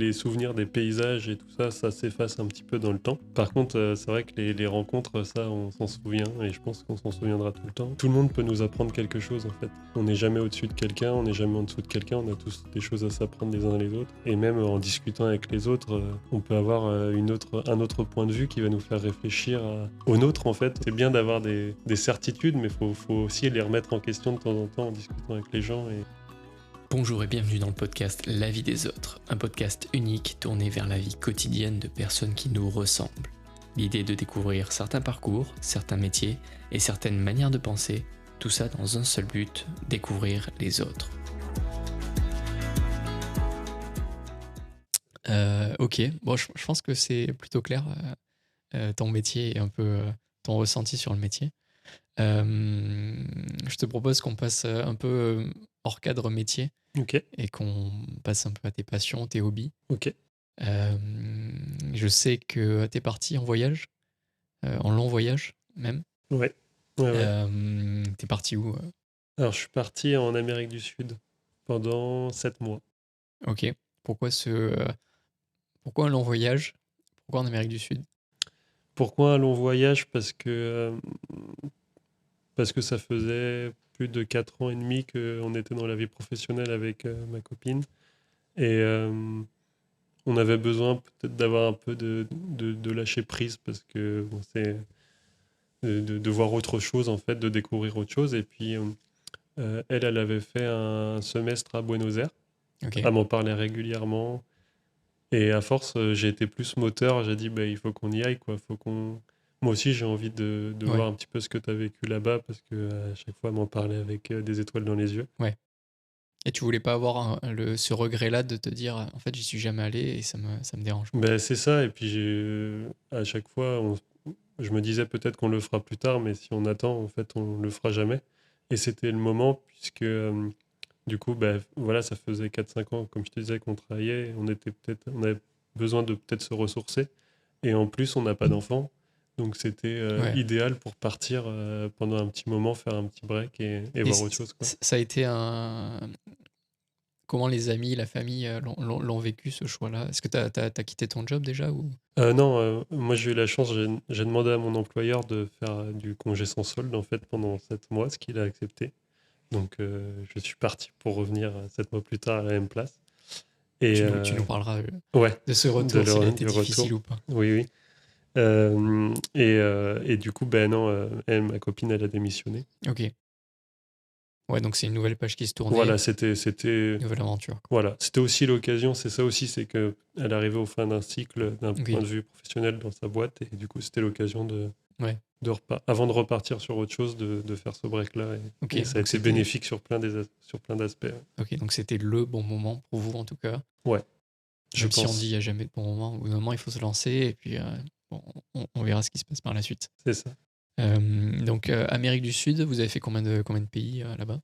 Les souvenirs des paysages et tout ça, ça s'efface un petit peu dans le temps. Par contre, c'est vrai que les rencontres, ça, on s'en souvient et je pense qu'on s'en souviendra tout le temps. Tout le monde peut nous apprendre quelque chose en fait. On n'est jamais au-dessus de quelqu'un, on n'est jamais en dessous de quelqu'un, on a tous des choses à s'apprendre les uns les autres. Et même en discutant avec les autres, on peut avoir un autre point de vue qui va nous faire réfléchir au nôtre en fait. C'est bien d'avoir des certitudes, mais faut aussi les remettre en question de temps en temps en discutant avec les gens. Bonjour et bienvenue dans le podcast La vie des autres, un podcast unique tourné vers la vie quotidienne de personnes qui nous ressemblent. L'idée est de découvrir certains parcours, certains métiers et certaines manières de penser, tout ça dans un seul but, découvrir les autres. Ok, bon, je pense que c'est plutôt clair, ton métier et un peu ton ressenti sur le métier. Je te propose qu'on passe un peu hors cadre métier. Ok. Et qu'on passe un peu à tes passions, tes hobbies. Ok. Je sais que t'es parti en voyage, en long voyage même. Ouais. T'es parti où Alors, je suis parti en Amérique du Sud pendant 7 mois. Ok. Pourquoi un long voyage? Pourquoi en Amérique du Sud? Pourquoi un long voyage? Parce que ça faisait plus de 4 ans et demi qu'on était dans la vie professionnelle avec ma copine. Et on avait besoin peut-être d'avoir un peu de lâcher prise parce que bon, c'est de voir autre chose, en fait, de découvrir autre chose. Et puis, elle avait fait un semestre à Buenos Aires. Ok. Elle m'en parlait régulièrement. Et à force, j'ai été plus moteur. J'ai dit, bah, il faut qu'on y aille, quoi. Moi aussi, j'ai envie de Ouais. voir un petit peu ce que tu as vécu là-bas parce que à chaque fois, elle m'en parlait avec des étoiles dans les yeux. Ouais. Et tu voulais pas avoir ce regret-là de te dire, en fait, j'y suis jamais allé et ça me dérange. Ben, c'est ça. Et puis, à chaque fois, je me disais peut-être qu'on le fera plus tard, mais si on attend, en fait, on le fera jamais. Et c'était le moment, puisque du coup, ben, voilà, ça faisait 4-5 ans, comme je te disais, qu'on travaillait. On avait besoin de peut-être se ressourcer. Et en plus, on n'a pas d'enfant. Donc, c'était Ouais. idéal pour partir pendant un petit moment, faire un petit break et voir autre chose, quoi. Ça a été Comment les amis, la famille l'ont vécu ce choix-là? Est-ce que t'as quitté ton job déjà ou... Non, moi j'ai eu la chance, j'ai demandé à mon employeur de faire du congé sans solde en fait pendant 7 mois, ce qu'il a accepté. Donc je suis parti pour revenir 7 mois plus tard à la même place. Et Tu nous parleras ouais, de ce retour, s'il a été du difficile retour. ou pas. Oui, oui. Et du coup, ben non, elle, ma copine, elle a démissionné. Ok. Ouais, donc c'est une nouvelle page qui se tournait, Voilà, une nouvelle aventure. voilà, c'était aussi l'occasion, c'est ça aussi, c'est que elle arrivait au fin d'un cycle d'un Ok. point de vue professionnel dans sa boîte et du coup, c'était l'occasion Ouais. avant de repartir sur autre chose, de faire ce break-là. Ok, Et ça a donc été bénéfique sur plein d'aspects. Ok, donc c'était le bon moment pour vous en tout cas. Ouais, je Même si on dit pense. il n'y a jamais de bon moment, au bout d'un moment il faut se lancer et puis bon, on verra ce qui se passe par la suite. C'est ça. Donc Amérique du Sud, vous avez fait combien de pays là-bas?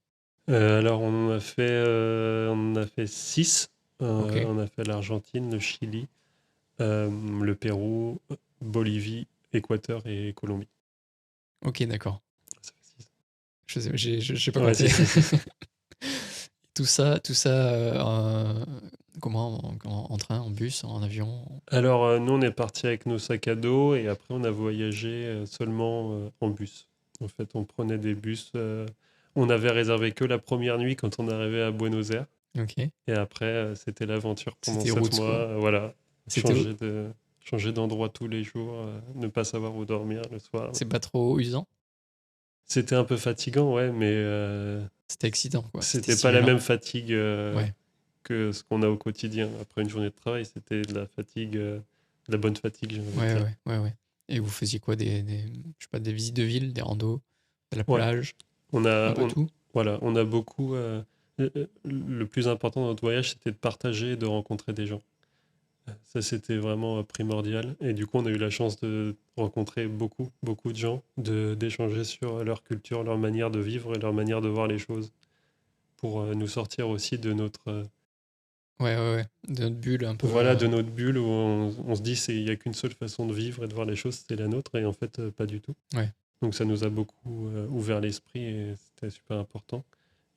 Alors, on en a fait 6. Ok. On a fait l'Argentine, le Chili, le Pérou, Bolivie, Équateur et Colombie. Ok, d'accord. Ça fait 6. Je sais pas Ouais, compter. si. Tout ça comment en train, en bus, en avion? Alors, nous, on est parti avec nos sacs à dos et après, on a voyagé seulement en bus. En fait, on prenait des bus. On avait réservé que la première nuit quand on arrivait à Buenos Aires. Ok. Et après, c'était l'aventure pendant C'était 7 roots mois. quoi. Voilà, C'était changer d'endroit tous les jours, ne pas savoir où dormir le soir. C'est pas trop usant? C'était un peu fatigant, ouais, mais C'était excitant quoi. C'était c'était pas la stimulant. même fatigue Ouais. que ce qu'on a au quotidien. Après une journée de travail, c'était de la fatigue, de la bonne fatigue, j'ai envie de dire. Ouais. Et vous faisiez quoi je sais pas, des visites de ville, des randos, de la Ouais, plage, on un a, peu tout? voilà, on a beaucoup. Le plus important dans notre voyage, c'était de partager et de rencontrer des gens. Ça, c'était vraiment primordial. Et du coup, on a eu la chance de rencontrer beaucoup de gens, d'échanger sur leur culture, leur manière de vivre et leur manière de voir les choses, pour nous sortir aussi de Ouais. De notre bulle un peu. voilà, de notre bulle où on se dit il n'y a qu'une seule façon de vivre et de voir les choses, c'est la nôtre. Et en fait, pas du tout. Ouais. Donc ça nous a beaucoup ouvert l'esprit et c'était super important.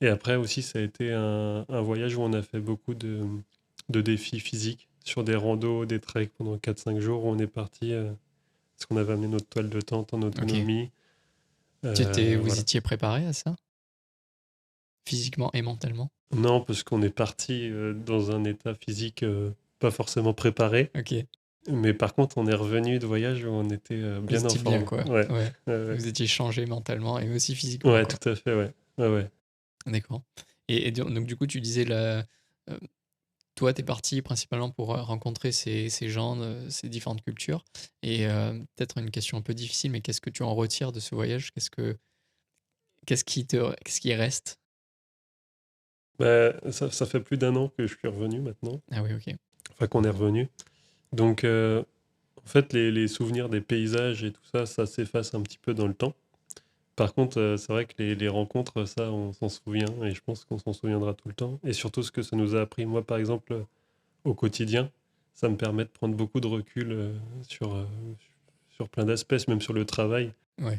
Et après aussi, ça a été un voyage où on a fait beaucoup de défis physiques. sur des randos, des treks pendant 4-5 jours où on est parti parce qu'on avait amené notre toile de tente en Ok. autonomie. Vous Voilà. étiez préparé à ça, physiquement et mentalement? Non, parce qu'on est parti dans un état physique pas forcément préparé. Ok. Mais par contre, on est revenu de voyage où on était Vous bien en étiez bien, forme. quoi. Ouais, Ouais. ouais, Vous étiez changé mentalement et aussi physiquement, ouais, quoi. tout à fait, ouais. Ouais, ouais. D'accord. Et donc, du coup, tu disais, euh, toi, tu es parti principalement pour rencontrer ces gens, ces différentes cultures. Et peut-être une question un peu difficile, mais qu'est-ce que tu en retires de ce voyage? Qu'est-ce qui reste? Bah, ça fait plus d'1 an que je suis revenu maintenant. Ah oui, ok. Enfin, qu'on est revenu. Donc, en fait, les souvenirs des paysages et tout ça, ça s'efface un petit peu dans le temps. Par contre, c'est vrai que les rencontres, ça, on s'en souvient et je pense qu'on s'en souviendra tout le temps. Et surtout, ce que ça nous a appris, moi, par exemple, au quotidien, ça me permet de prendre beaucoup de recul sur plein d'aspects, même sur le travail. Ouais.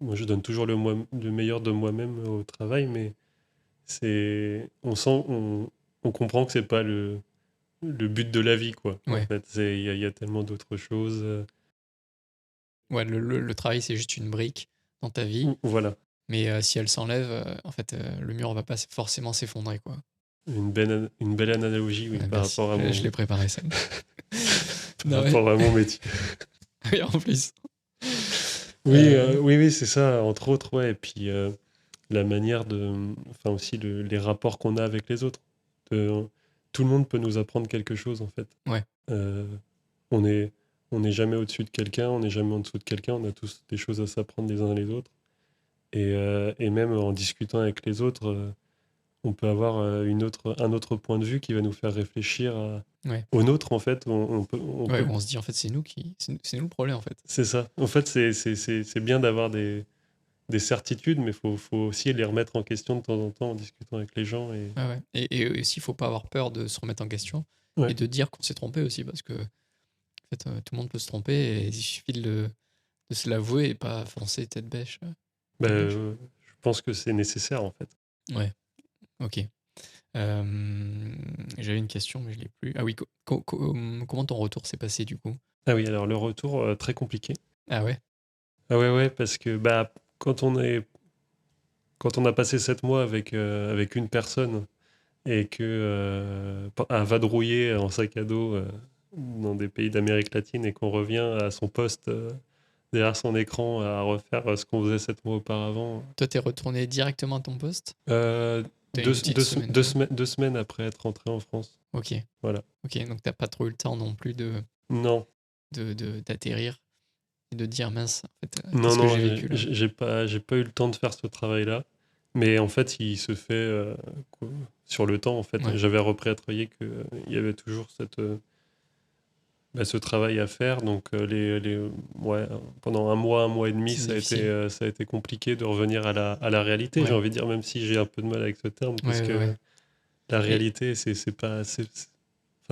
Moi, je donne toujours le meilleur de moi-même au travail, mais on comprend que c'est pas le but de la vie, quoi. En Ouais. fait, il y a tellement d'autres choses. Ouais, le travail, c'est juste une brique dans ta vie. Voilà, Mais si elle s'enlève, en fait, le mur va pas forcément s'effondrer, quoi. une belle analogie, oui, Ouais, par merci. rapport à Je l'ai préparé, ça. par Non, ouais. rapport à mon métier. Oui, en plus. Oui, Euh, oui, oui, c'est ça, entre autres, ouais. Et puis la manière enfin aussi les rapports qu'on a avec les autres. De- Tout le monde peut nous apprendre quelque chose, en fait. Ouais. Euh, on est, on n'est jamais au-dessus de quelqu'un, on n'est jamais en dessous de quelqu'un. On a tous des choses à s'apprendre les uns les autres. Et même en discutant avec les autres, on peut avoir un autre point de vue qui va nous faire réfléchir Ouais. au nôtre, en fait. Ouais, on se dit, en fait, c'est nous le problème, en fait. C'est ça. En fait, c'est bien d'avoir des certitudes, mais faut aussi les remettre en question de temps en temps en discutant avec les gens. Et... Ouais, ouais. Et aussi, il faut pas avoir peur de se remettre en question et Ouais. de dire qu'on s'est trompé aussi, parce que en fait, tout le monde peut se tromper et il suffit de se l'avouer et pas foncer tête bêche. Bah, Tête bêche. je pense que c'est nécessaire, en fait. Ouais, ok. J'avais une question, mais je l'ai plus. Ah oui, comment ton retour s'est passé du coup? Ah oui, alors le retour, très compliqué. Ah ouais? Ah ouais, ouais, parce que bah, quand on a passé 7 mois avec une personne et que à vadrouiller en sac à dos dans des pays d'Amérique latine et qu'on revient à son poste derrière son écran à refaire ce qu'on faisait 7 mois auparavant. Toi, t'es retourné directement à ton poste? T'as eu Deux, une petite deux, semaine. 2 semaines après être rentré en France. Ok, Voilà. ok, donc t'as pas trop eu le temps non plus Non, d'atterrir et de dire mince, en fait, non, qu'est-ce que non, j'ai vécu là? j'ai pas eu le temps de faire ce travail-là. Mais en fait, il se fait quoi, sur le temps. En fait, Ouais, j'avais repris à travailler qu'il y avait toujours ce travail à faire. Donc, ouais, pendant un mois et demi, c'est difficile. ça a été compliqué de revenir à la réalité. J'ai Ouais, envie de dire, même si j'ai un peu de mal avec ce terme, parce ouais, ouais, que ouais. la Et réalité, enfin,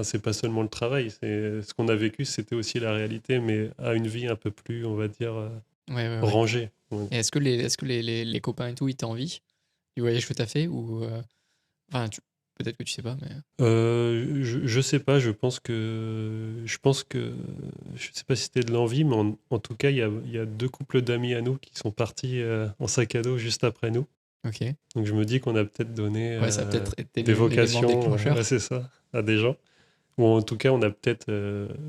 c'est pas seulement le travail. Ce qu'on a vécu, c'était aussi la réalité, mais à une vie un peu plus, on va dire, ouais, ouais, ouais. rangée. Ouais. Et est-ce que les copains et tout, ils t'ont envie du voyage que t'as fait ou enfin, peut-être que tu sais pas, mais Je sais pas, je sais pas si c'était de l'envie, mais en tout cas, il y a 2 couples d'amis à nous qui sont partis en sac à dos juste après nous. ok. Donc je me dis qu'on a peut-être donné Ouais, ça a peut-être été des l'élément vocations, ouais, déclencheur. c'est ça, à des gens. Ou en tout cas, on a peut-être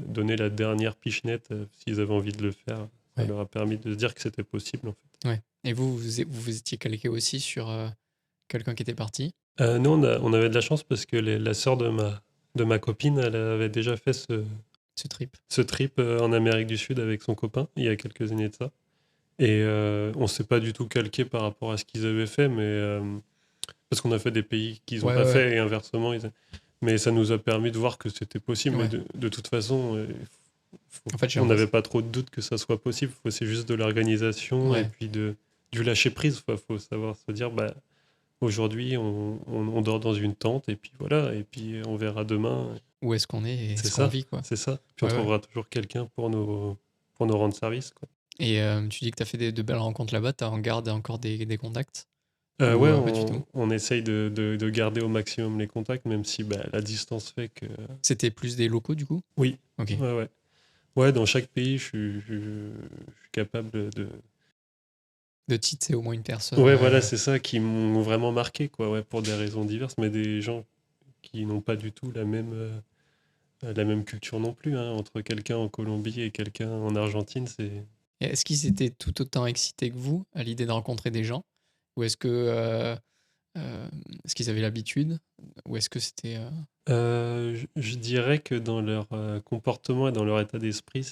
donné la dernière pichenette s'ils avaient envie de le faire. Ça Ouais, leur a permis de se dire que c'était possible, en fait. ouais. Et vous étiez calqué aussi sur quelqu'un qui était parti? Nous, on avait de la chance parce que la sœur de ma copine, elle avait déjà fait Ce trip. ce trip en Amérique du Sud avec son copain, il y a quelques années de ça. Et on s'est pas du tout calqué par rapport à ce qu'ils avaient fait, mais parce qu'on a fait des pays qu'ils n'ont Ouais, pas ouais, ouais. fait et inversement. Mais ça nous a permis de voir que c'était possible. Mais Ouais. de toute façon, En fait, j'ai on n'avait l'impression. pas trop de doute que ça soit possible. C'est juste de l'organisation et Ouais. puis du lâcher prise. Il faut savoir se dire, bah, aujourd'hui, on dort dans une tente et puis voilà. Et puis on verra demain. Où est-ce qu'on est et C'est ce qu'on ça, vit, quoi. c'est ça. Puis on Ouais, ouais. trouvera toujours quelqu'un pour nous rendre service, quoi. Et tu dis que tu as fait de belles rencontres là-bas, tu as en garde encore des contacts? Ou Ouais, pas du tout? on essaye de garder au maximum les contacts, même si la distance fait que... C'était plus des locaux du coup? Oui, Ok. ouais, ouais. Ouais, dans chaque pays, je suis capable de... De titre, c'est au moins une personne. Ouais, voilà, c'est ça qui m'ont vraiment marqué, quoi, ouais, pour des raisons diverses, mais des gens qui n'ont pas du tout la même culture non plus, hein. Entre quelqu'un en Colombie et quelqu'un en Argentine, c'est... Et est-ce qu'ils étaient tout autant excités que vous à l'idée de rencontrer des gens? Ou euh, est-ce qu'ils avaient l'habitude? Ou est-ce que c'était... Je dirais que dans leur comportement et dans leur état d'esprit,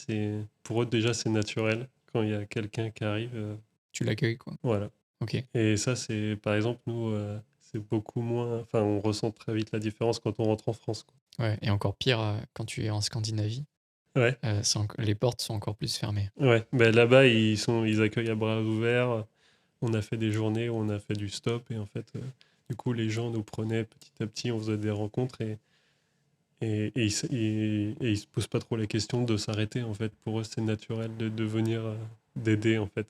pour eux déjà c'est naturel quand il y a quelqu'un qui arrive, tu l'accueilles quoi? voilà. Ok. Et ça c'est par exemple nous c'est beaucoup moins, enfin on ressent très vite la différence quand on rentre en France, quoi. Ouais. Et encore pire quand tu es en Scandinavie. Ouais, Les portes sont encore plus fermées. ouais. Ben, là-bas ils accueillent à bras ouverts. On a fait des journées où on a fait du stop et en fait du coup les gens nous prenaient petit à petit, on faisait des rencontres et ils se posent pas trop la question de s'arrêter, en fait. Pour eux, c'est naturel de venir, d'aider, en fait.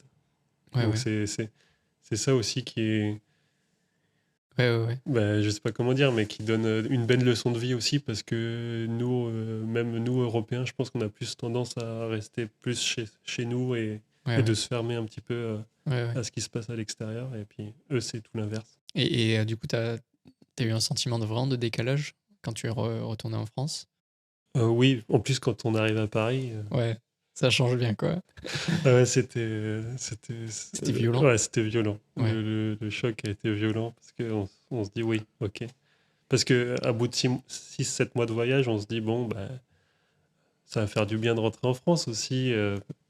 Ouais, Donc ouais. c'est ça aussi qui est, Ouais, ouais, ouais. je sais pas comment dire, mais qui donne une belle leçon de vie aussi, parce que nous, même nous, Européens, je pense qu'on a plus tendance à rester plus chez nous Ouais, et ouais. de se fermer un petit peu Ouais, ouais. à ce qui se passe à l'extérieur. Et puis eux, c'est tout l'inverse. Du coup, t'as eu un sentiment vraiment de décalage quand tu es retourné en France? Oui, en plus, quand on arrive à Paris, Ouais, ça change bien, quoi. ah ouais, C'était violent? ouais, c'était violent. Ouais, Le choc a été violent parce on se dit oui, ok. Parce que à bout de 6-7 mois de voyage, on se dit bon, bah, ça va faire du bien de rentrer en France aussi,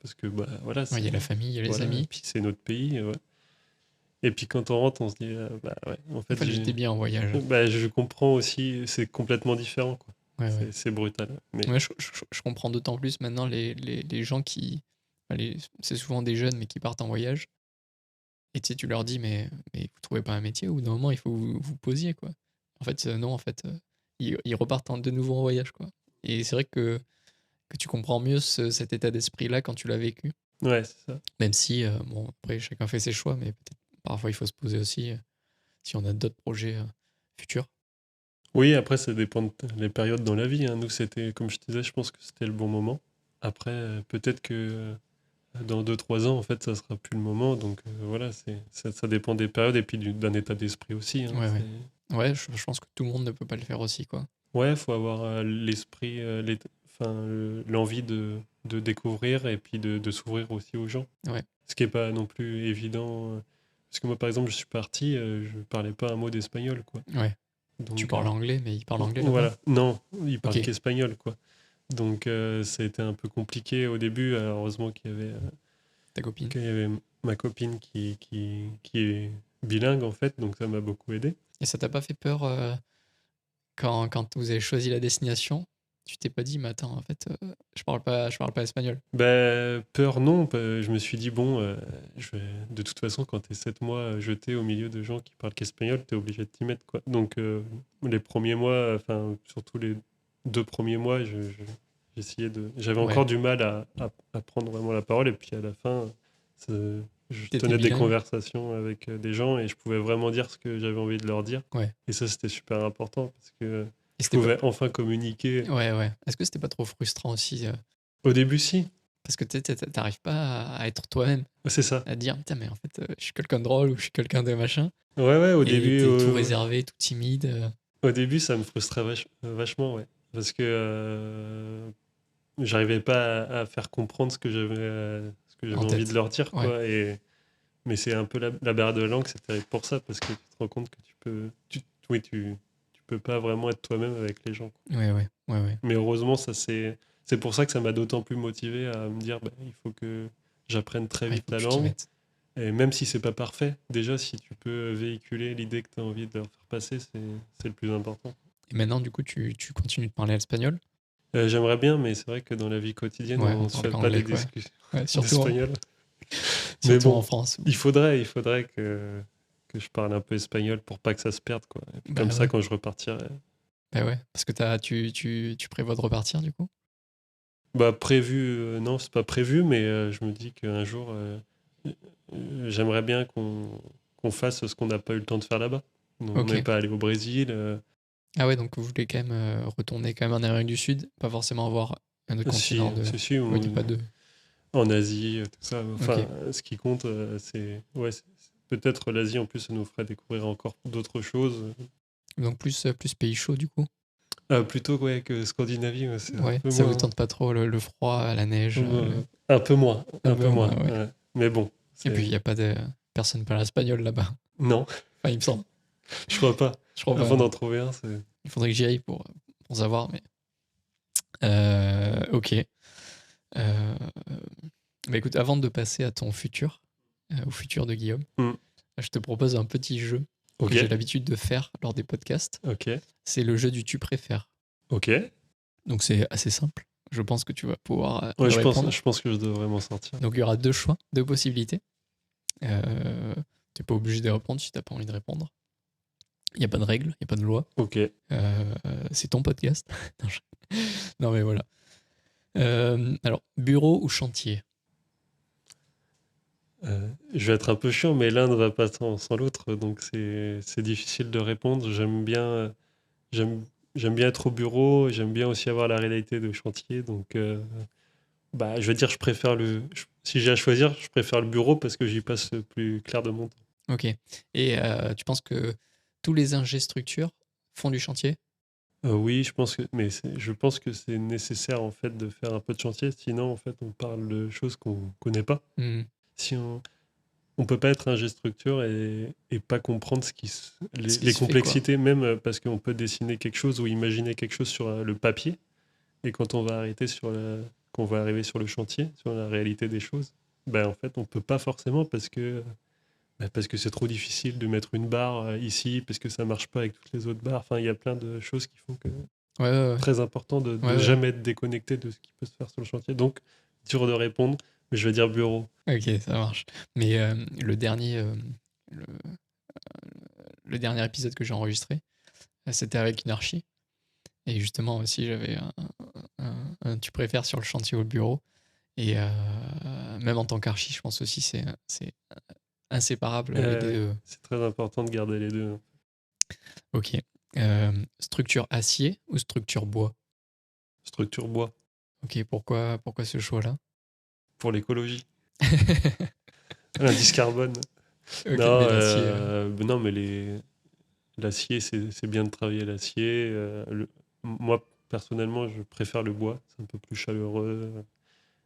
parce que bah, voilà, ouais, il y a la famille, il y a les voilà, et amis. puis c'est notre pays. Ouais. Et puis quand on rentre, on se dit bah ouais, en En fait, fait, j'étais bien en voyage. je comprends aussi, c'est complètement différent, quoi. Ouais, ouais. C'est brutal. Mais Ouais, je comprends d'autant plus maintenant les gens qui... c'est souvent des jeunes, mais qui partent en voyage. Et tu sais, tu leur dis, mais vous trouvez pas un métier? Au bout d'un moment, il faut vous posiez, quoi. En fait, non, en fait, ils repartent de nouveau en voyage, quoi. Et c'est vrai que tu comprends mieux cet état d'esprit-là quand tu l'as vécu. ouais, c'est ça. Même si, bon, après, chacun fait ses choix, mais peut-être parfois il faut se poser aussi si on a d'autres projets futurs. Oui, après, ça dépend les périodes dans la vie, hein. Nous, c'était, comme je te disais, je pense que c'était le bon moment. Après, peut-être que dans 2-3 ans, en fait, ça sera plus le moment. Donc voilà, ça dépend des périodes et puis d'un état d'esprit aussi, hein. Ouais, ouais. Ouais, je pense que tout le monde ne peut pas le faire aussi, quoi. Ouais, faut avoir l'esprit, enfin, l'envie de découvrir et puis de s'ouvrir aussi aux gens. Ouais, Ce qui n'est pas non plus évident. Parce que moi, par exemple, je suis parti, je parlais pas un mot d'espagnol, quoi. ouais. Tu Donc parles anglais, mais ils parlent anglais là-bas? voilà, non, il Ok, parle qu'espagnol, quoi. Donc ça a été un peu compliqué au début. Alors, heureusement ta copine. qu'il y avait ma copine qui est bilingue, en fait, donc ça m'a beaucoup aidé. Et ça t'a pas fait peur quand vous avez choisi la destination? Tu t'es pas dit, mais attends, en fait, je parle pas espagnol. Peur, non. Je me suis dit, bon, de toute façon, quand tu es 7 mois jeté au milieu de gens qui parlent qu'espagnol, tu es obligé de t'y mettre, quoi. Donc, les premiers mois, enfin, surtout les 2 premiers mois, j'essayais j'avais Ouais, encore du mal à prendre vraiment la parole. Et puis, à la fin, ça- je t'étais tenais des bilingue? conversations avec des gens et je pouvais vraiment dire ce que j'avais envie de leur dire. Ouais. Et ça, c'était super important parce que Et je c'était pas... pouvais enfin communiquer. Ouais, ouais. Est-ce que c'était pas trop frustrant aussi Au début, si. parce que tu sais, t'arrives pas à être toi-même, C'est ça. à dire, tiens, mais en fait, je suis quelqu'un de drôle ou je suis quelqu'un de machin. Ouais, ouais, Et t'es tout réservé, tout timide. au début, ça me frustrait vachement, ouais. Parce que j'arrivais pas à faire comprendre ce que j'avais En envie de tête. leur dire, Ouais, quoi. Mais c'est un peu la barrière de la langue, c'est terrible pour ça, parce que tu te rends compte que oui, tu peux pas vraiment être toi-même avec les gens, quoi. ouais, ouais, ouais, ouais. Mais heureusement, c'est pour ça que ça m'a d'autant plus motivé à me dire, bah, il faut que j'apprenne très Ouais, il vite faut que la tu t'y langue. mettes. Et même si c'est pas parfait, déjà, si tu peux véhiculer l'idée que tu as envie de leur faire passer, c'est le plus important. Et maintenant, du coup, tu continues de parler espagnol? J'aimerais bien, mais c'est vrai que dans la vie quotidienne, Ouais, on on se parle fait pas des qu'anglais, quoi. discussions Ouais, d'espagnol. Mais surtout en bon, France. il faudrait que je parle un peu espagnol pour pas que ça se perde, quoi. Et puis Bah comme ça, ouais, quand je repartirai. bah ouais. Parce que tu prévois de repartir, du coup? Bah, prévu, non, c'est pas prévu, mais je me dis qu'un jour, j'aimerais bien qu'on fasse ce qu'on n'a pas eu le temps de faire là-bas. Donc, Ok. on n'est pas allé au Brésil. Ah ouais, donc vous voulez quand même retourner quand même en Amérique du Sud, pas forcément avoir un autre continent de... Si, Ouais, pas de... en Asie, tout ça. Enfin, Ok. ce qui compte, c'est peut-être l'Asie, en plus, ça nous ferait découvrir encore d'autres choses. Donc plus pays chaud du coup. Plutôt ouais, que Scandinavie, ouais, c'est un Ouais, peu ça vous moins. tente pas trop le froid, la neige, Un peu moins, un un peu peu moins. moins, ouais. Ouais. Mais bon, Et puis il c'est. y a pas de... Personne parle espagnol là-bas. Non, Enfin, il me semble. je crois pas. Je crois pas, Avant non. d'en trouver un, c'est. Il faudrait que j'y aille pour savoir, mais... ok. Bah écoute, avant de passer à ton futur, au futur de Guillaume, Hmm. je te propose un petit jeu que Ok, j'ai l'habitude de faire lors des podcasts. ok, C'est le jeu du tu préfères. ok. Donc c'est assez simple. Je pense que tu vas pouvoir Ouais, me répondre. je pense que je devrais m'en sortir. Donc il y aura deux choix, deux possibilités. T'es pas obligé de répondre si t'as pas envie de répondre. Il n'y a pas de règle, il n'y a pas de loi. Ok. C'est ton podcast. Non, non, mais voilà. Alors, bureau ou chantier? Je vais être un peu chiant, mais l'un ne va pas sans l'autre, donc c'est difficile de répondre. J'aime, j'aime bien être au bureau, j'aime bien aussi avoir la réalité de chantier, donc bah, je vais dire, si j'ai à choisir, je préfère le bureau parce que j'y passe le plus clair de mon temps. Ok. Et tu penses que tous les ingés structure font du chantier? Oui, je pense que c'est nécessaire en fait de faire un peu de chantier, sinon en fait on parle de choses qu'on connaît pas. Hmm. Si on peut pas être ingé structure et pas comprendre Ce qui les se fait, quoi. complexités, même parce qu'on peut dessiner quelque chose ou imaginer quelque chose sur le papier, et quand qu'on va arriver sur le chantier, sur la réalité des choses, ben en fait on peut pas forcément parce que c'est trop difficile de mettre une barre ici, parce que ça marche pas avec toutes les autres barres. Enfin, il y a plein de choses qui font que Ouais, ouais, très important de ouais. Ouais, ouais. jamais être déconnecté de ce qui peut se faire sur le chantier. Donc, dur de répondre, mais je vais dire bureau. Ok, ça marche. Mais le, le dernier épisode que j'ai enregistré, c'était avec une archi. Et justement aussi, j'avais un tu préfères sur le chantier ou le bureau. Et même en tant qu'archi, je pense aussi c'est inséparable les deux. C'est très important de garder les deux. Ok. Structure acier ou structure bois? Structure bois, Ok, pourquoi ce choix-là? pour l'écologie. L'indice carbone. Ok, Non, mais l'acier. non mais l'acier, c'est bien de travailler l'acier. Moi, personnellement, je préfère le bois. C'est un peu plus chaleureux.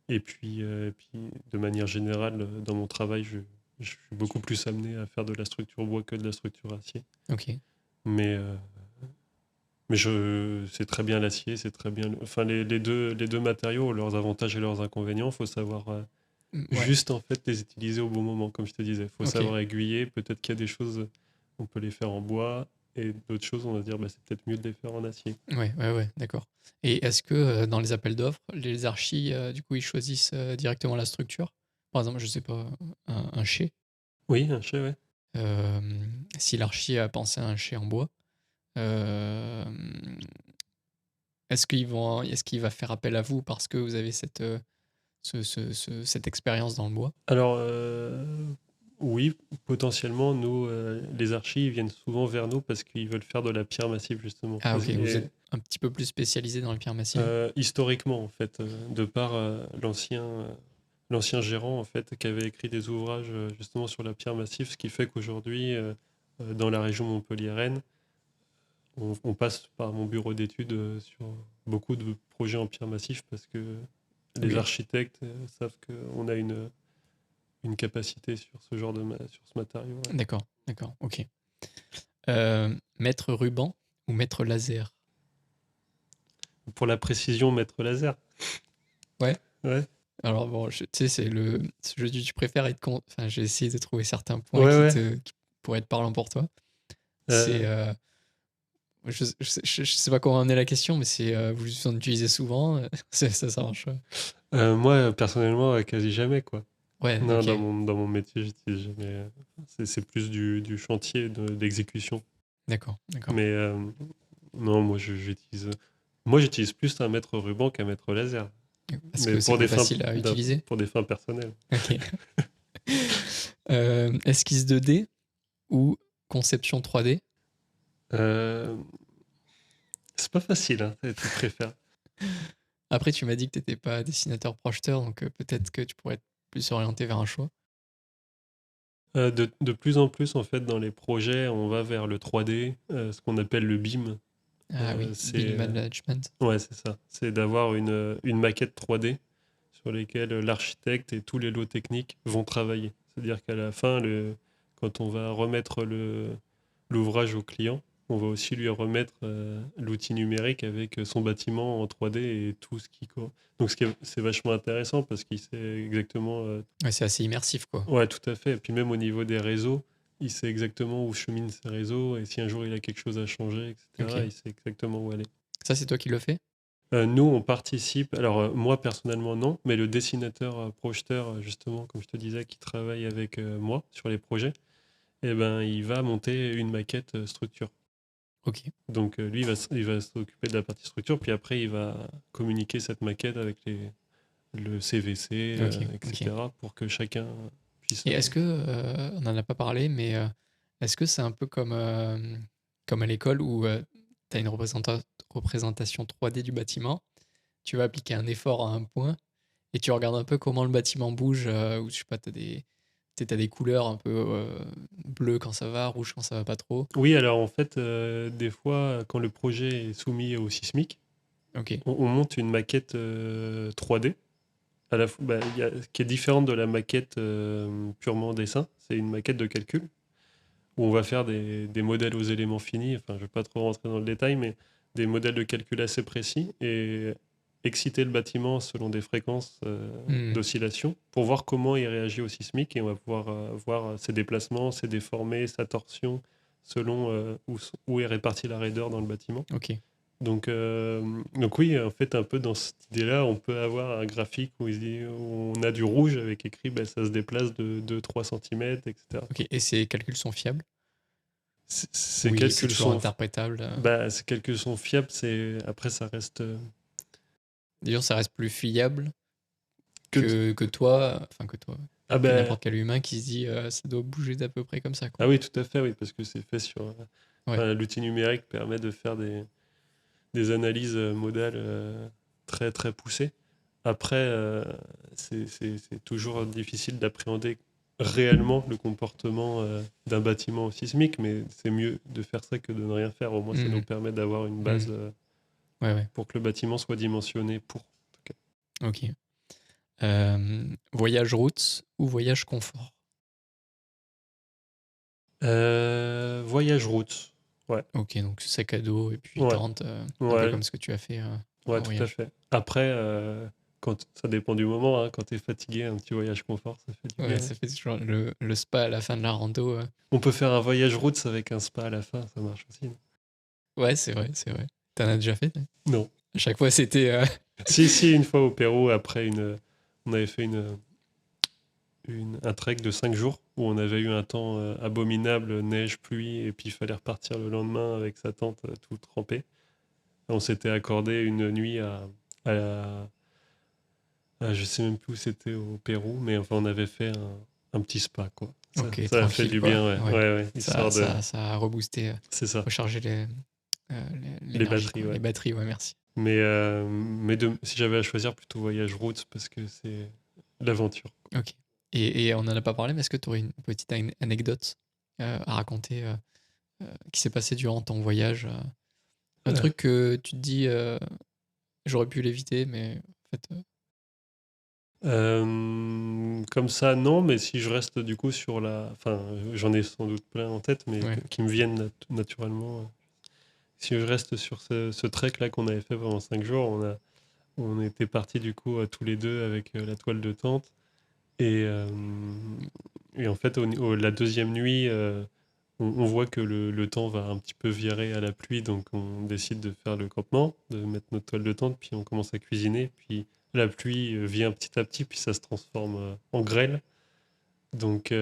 Et puis, de manière générale, dans mon travail, je suis beaucoup plus amené à faire de la structure bois que de la structure acier. Ok. Mais, c'est très bien l'acier, c'est très bien. Enfin, les deux matériaux ont leurs avantages et leurs inconvénients. Il faut savoir Ouais, juste en fait les utiliser au bon moment, comme je te disais. Il faut ok. savoir aiguiller. Peut-être qu'il y a des choses, on peut les faire en bois, et d'autres choses, on va se dire, bah, c'est peut-être mieux de les faire en acier. Ouais, d'accord. Et est-ce que dans les appels d'offres, les archis, du coup, ils choisissent directement la structure? Par exemple, je sais pas, un chai. Oui, un chai, ouais. Si l'archi a pensé à un chai en bois, euh, est-ce qu'il va faire appel à vous parce que vous avez cette expérience dans le bois? Alors, oui, potentiellement, nous, les archis, ils viennent souvent vers nous parce qu'ils veulent faire de la pierre massive, justement. Ah ok, vous êtes un petit peu plus spécialisé dans les pierres massives? Historiquement, en fait, de par l'ancien gérant, en fait, qui avait écrit des ouvrages justement sur la pierre massive, ce qui fait qu'aujourd'hui, dans la région montpelliéraine, on passe par mon bureau d'études sur beaucoup de projets en pierre massif parce que les Ok. architectes savent qu'on a une capacité sur sur ce matériau. Ouais. D'accord, ok. Mettre ruban ou mettre laser? Pour la précision, mettre laser. Ouais. Ouais, Alors bon, tu sais, ce jeu tu préfères être enfin, j'ai essayé de trouver certains points ouais, ouais. qui pourraient être parlants pour toi. C'est, Euh, je sais pas comment amener la question, mais c'est, vous en utilisez souvent, ça marche. moi, personnellement, quasi jamais, quoi. Ouais, Non, ok, dans mon métier, j'utilise jamais. C'est plus du chantier, d'exécution. d'accord. Mais non, moi, j'utilise plus un mètre ruban qu'un mètre laser. Parce Mais que c'est plus facile à utiliser. pour des fins personnelles. Ok. Esquisse 2D ou conception 3D? Euh, c'est pas facile, hein, tu préfères. Après, tu m'as dit que tu n'étais pas dessinateur projeteur, donc peut-être que tu pourrais être plus orienté vers un choix. De plus en plus, en fait, dans les projets, on va vers le 3D, ce qu'on appelle le BIM. Ah oui, build C'est management. ouais, c'est ça. C'est d'avoir une maquette 3D sur lesquelles l'architecte et tous les lots techniques vont travailler. C'est-à-dire qu'à la fin, quand on va remettre l'ouvrage au client, on va aussi lui remettre l'outil numérique avec son bâtiment en 3D et tout ce qui... Donc c'est vachement intéressant parce qu'il sait exactement... Ouais, c'est assez immersif, quoi. Ouais, tout à fait. Et puis même au niveau des réseaux, il sait exactement où cheminent ses réseaux et si un jour il a quelque chose à changer, etc., Ok. il sait exactement où aller. Ça, c'est toi qui le fais? Nous, on participe. Alors, moi, personnellement, non, mais le dessinateur projeteur, justement, comme je te disais, qui travaille avec moi sur les projets, eh ben, il va monter une maquette structure. Ok. Donc, lui, il va s'occuper de la partie structure, puis après, il va communiquer cette maquette avec le CVC, Ok. etc., pour que chacun puisse. Et est-ce que, on n'en a pas parlé, mais est-ce que c'est un peu comme à l'école où tu as une représentation 3D du bâtiment, tu vas appliquer un effort à un point et tu regardes un peu comment le bâtiment bouge, ou je sais pas, t'as des couleurs un peu bleues quand ça va, rouge quand ça va pas trop. Oui, alors en fait, des fois, quand le projet est soumis au sismique, Ok, on monte une maquette 3D qui est différente de la maquette purement dessin. C'est une maquette de calcul où on va faire des modèles aux éléments finis. Enfin, je ne vais pas trop rentrer dans le détail, mais des modèles de calcul assez précis et exciter le bâtiment selon des fréquences Hmm, d'oscillation pour voir comment il réagit au sismique et on va pouvoir voir ses déplacements, ses déformés, sa torsion selon où est répartie la raideur dans le bâtiment. ok. Donc oui, en fait, un peu dans cette idée-là, on peut avoir un graphique où, où on a du rouge avec écrit ben, ça se déplace de 2-3 cm, etc. Ok, et ces calculs sont fiables? Ces Oui, c'est calculs toujours sont, interprétable. ces calculs sont fiables, après ça reste Disons, ça reste plus fiable que d- que toi, enfin que toi, ah que ben n'importe quel humain qui se dit ça doit bouger d'à peu près comme ça, quoi. ah oui, tout à fait, oui, parce que c'est fait sur Ouais. l'outil numérique permet de faire des analyses modales très très poussées. Après, c'est toujours difficile d'appréhender réellement le comportement d'un bâtiment sismique, mais c'est mieux de faire ça que de ne rien faire. Au moins, ça nous Mhm. permet d'avoir une Mhm. base Ouais, ouais. pour que le bâtiment soit dimensionné pour. En tout Ok. Voyage route ou voyage confort? cas. Voyage route. Ouais, Ok, donc sac à dos et puis ouais, tente, un peu ouais, comme ce que tu as fait ouais, en tout à voyage. fait. Après, ça dépend du moment, hein, quand tu es fatigué, un petit voyage confort, ça fait du Ouais, bien. ça fait toujours le spa à la fin de la rando. On peut faire un voyage route avec un spa à la fin, ça marche aussi. Ouais, c'est vrai, c'est vrai. T'en as déjà fait, toi? Non. À chaque fois, c'était. Si, une fois au Pérou, on avait fait un trek de 5 jours où on avait eu un temps abominable, neige, pluie, et puis il fallait repartir le lendemain avec sa tente tout trempée. On s'était accordé une nuit je sais même plus où c'était au Pérou, mais enfin on avait fait un petit spa, quoi. Ok, Ça a fait tranquille, du quoi. bien, ouais. Ouais. Ouais, ouais, histoire de... Ça a reboosté, C'est ça, rechargé les l'énergie, batteries, quoi. Les ouais. batteries, ouais, merci. Mais si j'avais à choisir, plutôt voyage route, parce que c'est l'aventure. Ok. Et on n'en a pas parlé, mais est-ce que tu aurais une petite anecdote à raconter qui s'est passé durant ton voyage? Un Euh, truc que tu te dis, j'aurais pu l'éviter, mais en fait. Comme ça, non, mais si je reste du coup sur Enfin, j'en ai sans doute plein en tête, mais Ouais. qui me viennent naturellement. Si je reste sur ce trek-là qu'on avait fait pendant 5 jours, on était partis du coup tous les deux avec la toile de tente. Et, euh, et en fait, la deuxième nuit, on voit que le temps va un petit peu virer à la pluie, donc on décide de faire le campement, de mettre notre toile de tente, puis on commence à cuisiner. Puis la pluie vient petit à petit, puis ça se transforme en grêle. Donc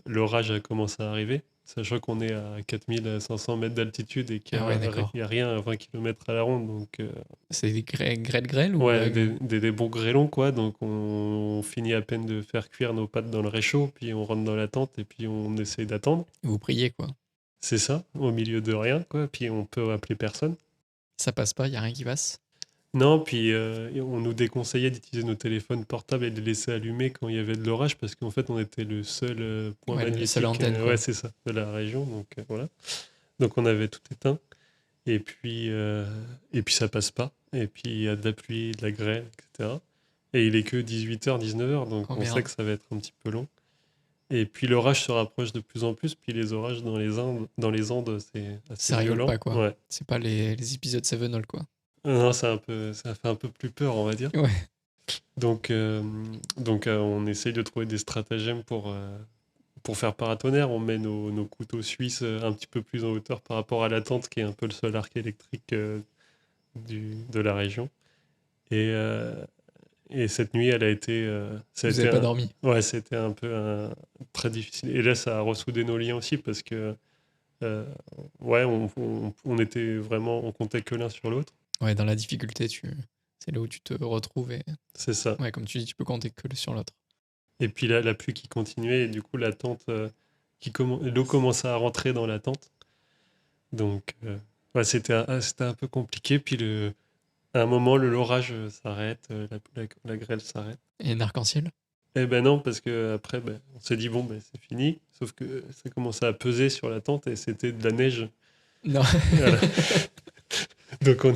l'orage a commencé à arriver, sachant qu'on est à 4500 mètres d'altitude et qu'il Ah ouais, d'accord. n'y a rien à 20 km à la ronde. Donc C'est des grêle ou ouais, des bons grêlons, quoi. Donc on finit à peine de faire cuire nos pâtes dans le réchaud, puis on rentre dans la tente et puis on essaye d'attendre. Vous priez, quoi. C'est ça, au milieu de rien, quoi. Puis on peut appeler personne. Ça passe pas, y a rien qui passe. Non, puis on nous déconseillait d'utiliser nos téléphones portables et de les laisser allumer quand il y avait de l'orage parce qu'en fait, on était le seul point Ouais, la magnétique. seule antenne, quoi. Ouais, c'est ça, de la région. Donc voilà. Donc on avait tout éteint. Et puis ça passe pas. Et puis il y a de la pluie, de la grêle, etc. Et il est que 18h, 19h, donc Oh, on merde. sait que ça va être un petit peu long. Et puis l'orage se rapproche de plus en plus. Puis les orages dans les Andes, c'est assez Ça rigole violent. pas, quoi. Ouais. C'est pas les épisodes Sevenol, quoi. Non, ça fait un peu plus peur, on va dire. Ouais. Donc on essaye de trouver des stratagèmes pour faire paratonnerre. On met nos couteaux suisses un petit peu plus en hauteur par rapport à la tente, qui est un peu le seul arc électrique de la région. Et cette nuit, elle a été... Vous avez pas dormi. Ouais, c'était un peu très difficile. Et là, ça a ressoudé nos liens aussi parce que ouais, on était vraiment, on comptait que l'un sur l'autre. Ouais, dans la difficulté, c'est là où tu te retrouves et C'est ça. ouais, comme tu dis, tu peux compter que sur l'autre. Et puis là, la pluie qui continuait et du coup, la tente, l'eau commençait à rentrer dans la tente. Donc, ouais, c'était un peu compliqué. Puis à un moment, l'orage s'arrête, la grêle s'arrête. Et un arc-en-ciel? Eh ben non, parce que après, on s'est dit bon, c'est fini. Sauf que ça commençait à peser sur la tente et c'était de la neige. Non. Voilà. Donc,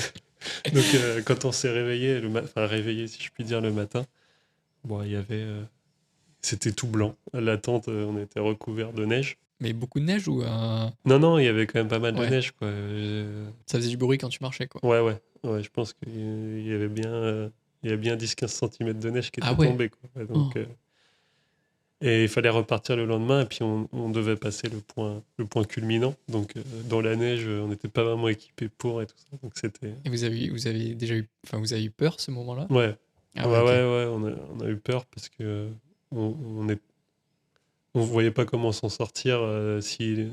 quand on s'est réveillé, réveillé si je puis dire le matin, bon, il y avait, c'était tout blanc. La tente, on était recouvert de neige. Mais beaucoup de neige ou Non, il y avait quand même pas mal de Ouais. neige, quoi. ça faisait du bruit quand tu marchais, quoi. Ouais, je pense qu'il y avait bien, il y a bien 10-15 cm de neige qui était Ah ouais. tombée, quoi. Ouais, donc, et il fallait repartir le lendemain, et puis on devait passer le point culminant. Donc, dans la neige, on n'était pas vraiment équipés pour et tout ça. Donc, c'était. Et vous avez déjà eu, enfin, vous avez eu peur ce moment-là? Ouais. Ah Ouais, ouais, ok. on a eu peur parce que on voyait pas comment s'en sortir si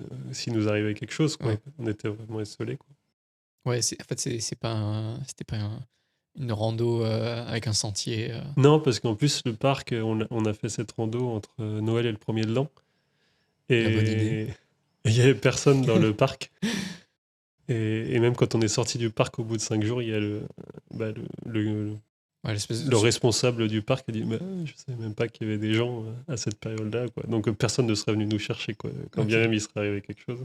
nous arrivait quelque chose, quoi. Ouais. On était vraiment esselés, quoi. Ouais, en fait, c'était pas une rando avec un sentier. Non, parce qu'en plus, le parc, on a fait cette rando entre Noël et le 1er de l'an. La bonne idée. Et il y avait personne dans le parc. Et même quand on est sorti du parc au bout de 5 jours, il y a Ouais, l'espèce le responsable du parc qui a dit je savais même pas qu'il y avait des gens à cette période-là, quoi. Donc personne ne serait venu nous chercher, quoi, quand bien Ok. même il serait arrivé quelque chose.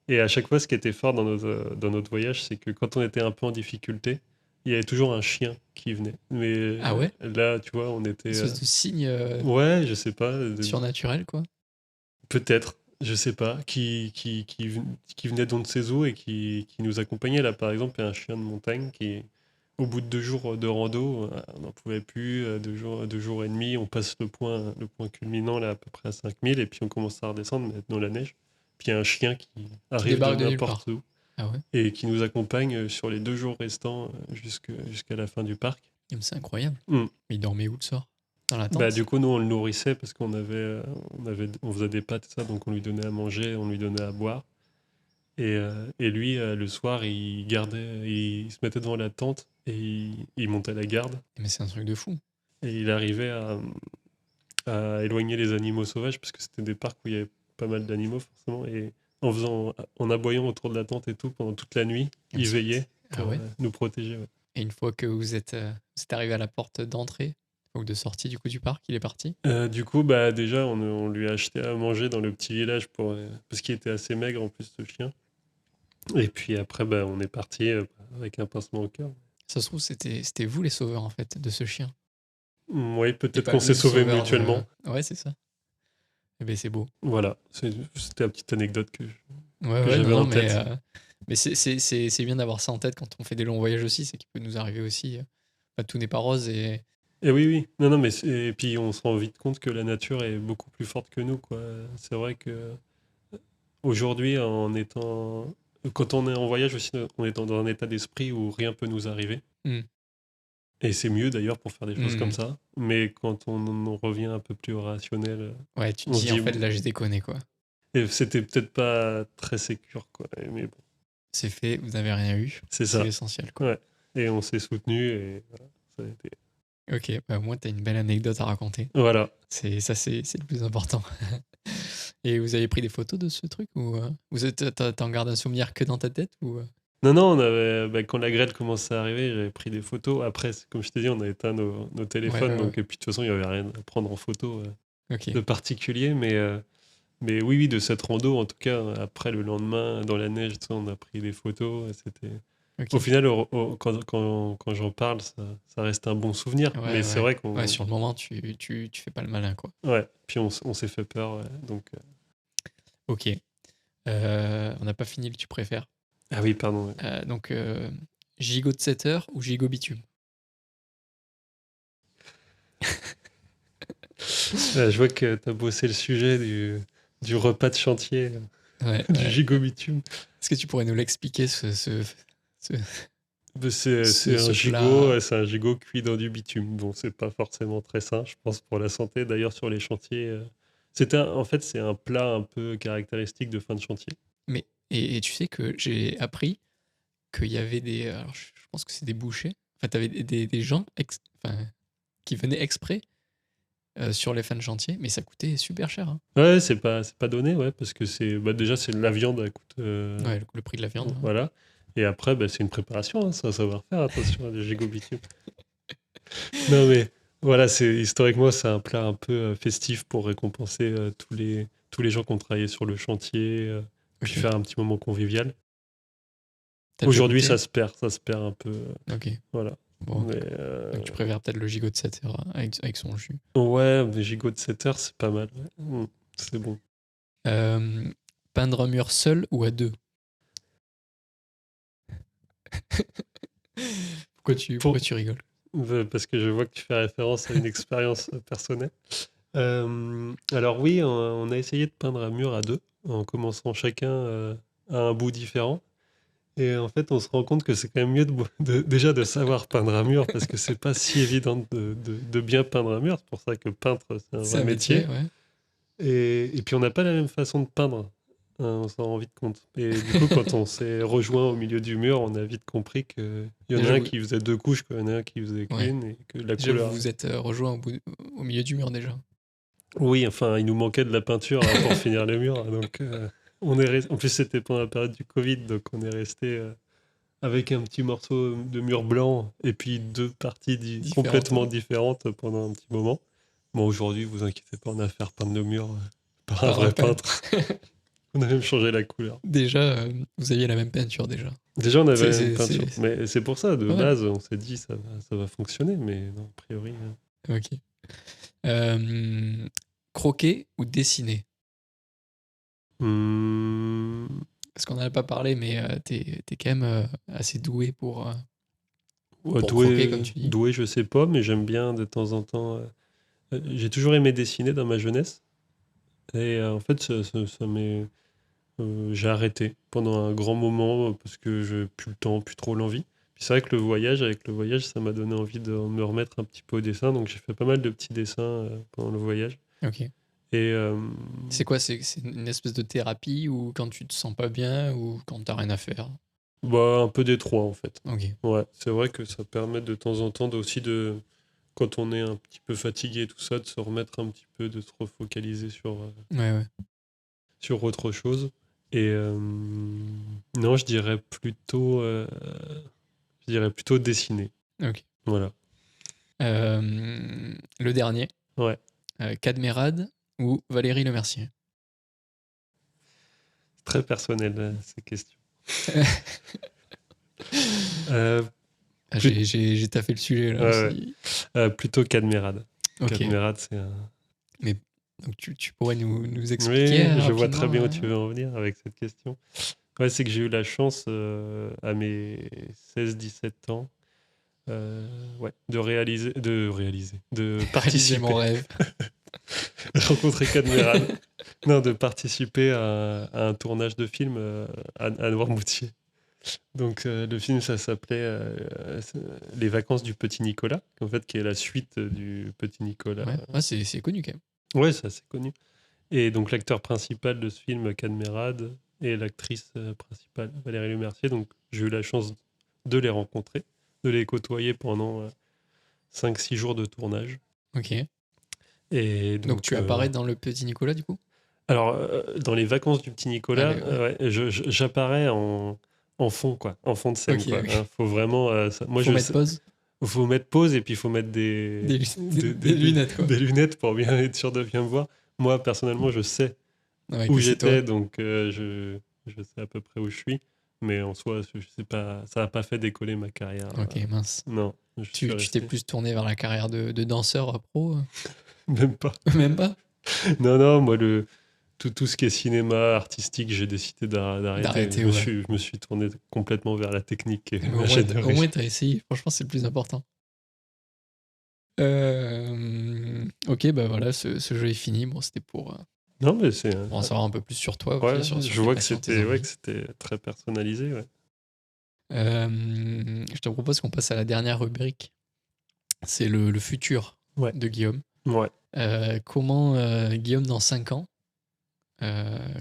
Et à chaque fois, ce qui était fort dans notre voyage, c'est que quand on était un peu en difficulté, il y avait toujours un chien qui venait. Mais Ah ouais? là, tu vois, on était... Une espèce de signe ouais, je sais pas. surnaturel, quoi. Peut-être, je sais pas. Qui venait d'on ne sait où et qui nous accompagnait. Là, par exemple, il y a un chien de montagne qui, au bout de 2 jours de rando, on n'en pouvait plus. 2 jours et demi, on passe le point culminant, là, à peu près à 5000, et puis on commence à redescendre, mais dans la neige. Puis il y a un chien qui arrive de débarque de nulle n'importe part. où Ah ouais? et qui nous accompagne sur les 2 jours restants jusqu'à la fin du parc. Mais c'est incroyable. Mm. Mais il dormait où le soir? Dans la tente? Bah, du coup, nous, on le nourrissait parce on faisait des pâtes et ça, donc on lui donnait à manger, on lui donnait à boire. Et lui, le soir, il se mettait devant la tente et il montait la garde. Mais c'est un truc de fou. Et il arrivait à éloigner les animaux sauvages parce que c'était des parcs où il y avait pas mal d'animaux, forcément. Et en aboyant autour de la tente et tout, pendant toute la nuit, Comme il ça. veillait Ah pour ouais? nous protéger. Ouais. Et une fois que vous êtes arrivé à la porte d'entrée ou de sortie du coup du parc, il est parti? Du coup, bah, déjà, on lui a acheté à manger dans le petit village parce qu'il était assez maigre en plus, ce chien. Et puis après, bah, on est parti avec un pincement au cœur. Ça se trouve, c'était vous les sauveurs en fait de ce chien. Oui, Et peut-être pas qu'on lui, s'est le sauvés sauveur mutuellement. Ouais, c'est ça. Eh ben c'est beau. Voilà, c'était la petite anecdote que Ouais, j'avais non, en tête. mais c'est bien d'avoir ça en tête quand on fait des longs voyages aussi, c'est qu'il peut nous arriver aussi. Tout n'est pas rose et Et oui. Non, mais et puis on se rend vite compte que la nature est beaucoup plus forte que nous, quoi. C'est vrai que aujourd'hui, quand on est en voyage aussi, on est dans un état d'esprit où rien peut nous arriver. Hmm. Et c'est mieux d'ailleurs pour faire des choses comme Hmm. ça. Mais quand on revient un peu plus au rationnel, Ouais, tu te on se dis en dit, fait là j'ai déconné quoi. et c'était peut-être pas très sécure, quoi. Mais bon, C'est fait, vous n'avez rien eu. c'est C'est ça. l'essentiel quoi. Ouais. Et on s'est soutenu et voilà, ça a été. Ok, bah, au moins t'as une belle anecdote à raconter. Voilà. C'est le plus important. Et vous avez pris des photos de ce truc ou t'en gardes un souvenir que dans ta tête ou Non, non, quand la grêle commençait à arriver, j'avais pris des photos. Après, comme je t'ai dit, on a éteint nos Ouais, téléphones, ouais, ouais. donc et puis de toute façon, il n'y avait rien à prendre en photo Ok. de particulier. Mais oui, oui, de cette rando, en tout cas, après le lendemain, dans la neige, tout ça, on a pris des photos. C'était... Au Ok. final, quand j'en parle, ça reste un bon souvenir. Ouais, Mais c'est ouais. vrai Ouais, qu'on... sur le moment, tu fais pas le malin, quoi. Ouais, puis on s'est fait peur. Ouais, donc, Ok. On n'a pas fini le tu préfères. Ah oui, pardon. Ouais. Donc, gigot de 7 heures ou gigot bitume? Je vois que tu as bossé le sujet du repas de chantier, Ouais, du ouais. gigot bitume. Est-ce que tu pourrais nous l'expliquer, ce, C'est un ce gigot, plat? c'est un gigot cuit dans du bitume. Bon, c'est pas forcément très sain, je pense, pour la santé. D'ailleurs, sur les chantiers, en fait, c'est un plat un peu caractéristique de fin de chantier. Mais, et tu sais que j'ai appris qu'il y avait des. Alors, je pense que c'est des bouchers. Enfin, t'avais des gens enfin, qui venaient exprès sur les fins de chantier, mais ça coûtait super cher, hein. Ouais, c'est pas donné, ouais, parce que déjà, c'est la viande, elle coûte, Ouais, le prix de la viande, hein. voilà. Et après, c'est une préparation, hein, c'est un savoir-faire, attention, les gigots bitume. Non, mais voilà, historiquement, c'est un plat un peu festif pour récompenser tous les gens qui ont travaillé sur le chantier, puis Ok. faire un petit moment convivial. T'as déjà Aujourd'hui, goûté? ça se perd un peu. Ok. Voilà. Bon. Mais Donc tu préfères peut-être le gigot de 7 heures avec son jus. ouais, des gigots de 7 heures, c'est pas mal. Ouais. C'est bon. Euh, Peindre un mur seul ou à deux? Pour- Pourquoi tu rigoles? Parce que je vois que tu fais référence à une expérience personnelle. Alors oui, on a essayé de peindre un mur à deux, en commençant chacun à un bout différent. Et en fait, on se rend compte que c'est quand même mieux déjà de savoir peindre un mur, parce que c'est pas si évident de bien peindre un mur. C'est pour ça que peintre, c'est un C'est vrai un métier, métier. ouais. Et puis on n'a pas la même façon de peindre, hein, on s'en rend vite compte. Et du coup, quand on s'est rejoint au milieu du mur, on a vite compris qu'il y en a Déjà, un vous, qui faisait deux couches, il y en a un qui faisait ouais. qu'une, et que la Déjà, vous couleur... vous êtes rejoint au milieu du mur déjà. Oui, enfin, il nous manquait de la peinture pour finir le mur, hein, donc en plus, c'était pendant la période du Covid, donc on est resté avec un petit morceau de mur blanc et puis deux parties Différentes, complètement ouais. différentes pendant un petit moment. Bon, aujourd'hui, vous inquiétez pas, on a fait peindre nos murs par un Par un vrai peintre. peintre. On a même changé la couleur. Déjà, vous aviez la même peinture déjà. Déjà, on C'est avait une c'est- peinture. c'est- Mais c'est pour ça, de Ouais, base, on s'est dit ça va fonctionner, mais non, a priori. ok. Croquer ou dessiner? Hmm, Parce qu'on n'en a pas parlé, mais t'es quand même assez doué ouais, pour croquer, comme tu dis. doué, je sais pas, mais j'aime bien de temps en temps. J'ai toujours aimé dessiner dans ma jeunesse. Et en fait, j'ai arrêté pendant un grand moment parce que je plus le temps, plus trop l'envie. Puis c'est vrai que avec le voyage, ça m'a donné envie de me remettre un petit peu au dessin. Donc j'ai fait pas mal de petits dessins pendant le voyage. Ok. Et C'est quoi? C'est une espèce de thérapie ou quand tu te sens pas bien ou quand t'as rien à faire? un peu des trois en fait. Ok. Ouais, c'est vrai que ça permet de temps en temps quand on est un petit peu fatigué et tout ça, de se remettre un petit peu, de se refocaliser Ouais, ouais. sur autre chose. Et non, je dirais plutôt dessiner. Ok. Voilà. Le dernier, Ouais. Cadmerade ou Valérie Lemercier? Très personnel, ces questions. Euh, Ah, plus- j'ai taffé le sujet là ouais, ouais. aussi. Plutôt Cadmerade. Ok. Cadmerade, c'est un... Mais donc tu pourrais nous expliquer Oui, je vois très rapidement bien où tu veux en venir avec cette question. Ouais, c'est que j'ai eu la chance à mes 16-17 ans ouais, de réaliser mon participer, rêve. de rencontrer Cadmerade, non, de participer à un tournage de film à Noirmoutier. Donc le film, ça s'appelait Les vacances du petit Nicolas, en fait, qui est la suite du petit Nicolas. Ouais, ouais, c'est connu quand même. Ouais, c'est assez connu. Et donc l'acteur principal de ce film, Cadmerade, et l'actrice principale, Valérie Lemercier. Donc j'ai eu la chance de les rencontrer, de les côtoyer pendant 5-6 jours de tournage. Ok. Et Donc tu apparais dans le Petit Nicolas, du coup? Alors, dans les vacances du petit Nicolas, Allez, ouais. ouais, j'apparais en fond, quoi, en fond de scène, Ok, quoi. oui. Hein, faut vraiment, moi, Faut mettre pause. faut mettre pause et puis il faut mettre Des lunettes, quoi. des lunettes pour bien être sûr de bien me voir. Moi, personnellement, je sais Ouais, où que c'est toi. j'étais, donc je sais à peu près où je suis. Mais en soi, je sais pas, ça n'a pas fait décoller ma carrière. Ok, mince. Non, je suis Tu t'es resté. plus tourné vers la carrière de danseur pro? Même pas. Même pas? Non, non, moi, tout ce qui est cinéma artistique, j'ai décidé d'arrêter. D'arrêter, ouais. Je me suis tourné complètement vers la technique et Mais au moins, l'ingénierie. t'as essayé. Franchement, c'est le plus important. Ok, bah voilà, ce jeu est fini. Bon, c'était Non, mais pour en savoir un peu plus sur toi, ouais, aussi, sur je tes vois que passions, tes envies. c'était très personnalisé. Ouais. Je te propose qu'on passe à la dernière rubrique. C'est le futur Ouais. de Guillaume. Ouais. Comment Guillaume dans 5 ans,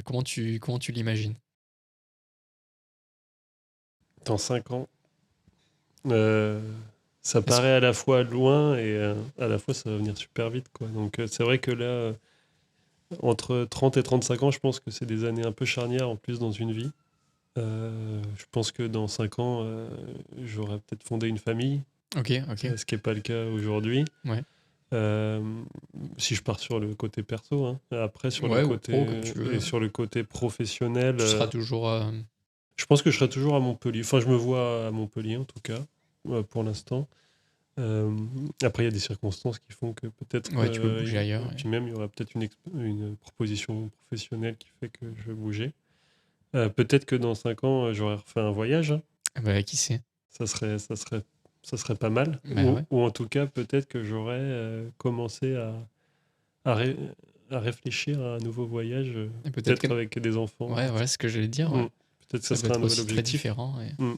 comment tu l'imagines? Dans 5 ans, euh, ça Est-ce- paraît à la fois loin et à la fois ça va venir super vite, quoi. Donc c'est vrai que là, entre 30 et 35 ans, je pense que c'est des années un peu charnières en plus dans une vie. Je pense que dans 5 ans, j'aurai peut-être fondé une famille, Ok. ce qui n'est pas le cas aujourd'hui. Ouais. Euh, si je pars sur le côté perso, hein. Après sur le Ouais, ou pro, côté comme tu veux. et sur le côté professionnel, Tu seras toujours. je pense que je serai toujours à Montpellier. Enfin, je me vois à Montpellier en tout cas, pour l'instant. Euh, Après, il y a des circonstances qui font que peut-être, Ouais, tu peux bouger ailleurs. et puis même, il y aura peut-être une proposition professionnelle qui fait que je vais bouger. Peut-être que dans 5 ans, j'aurai refait un voyage, hein. Bah, qui sait? Ça serait, ça serait, ça serait pas mal. Bah ouais. Ou en tout cas, peut-être que j'aurais commencé à, ré- à réfléchir à un nouveau voyage, Et peut-être que. peut-être avec des enfants. Ouais, ouais, c'est ce que j'allais dire. Ouais. Mm. Peut-être que ça Ça peut sera un être nouvel aussi très objectif. différent. Mm.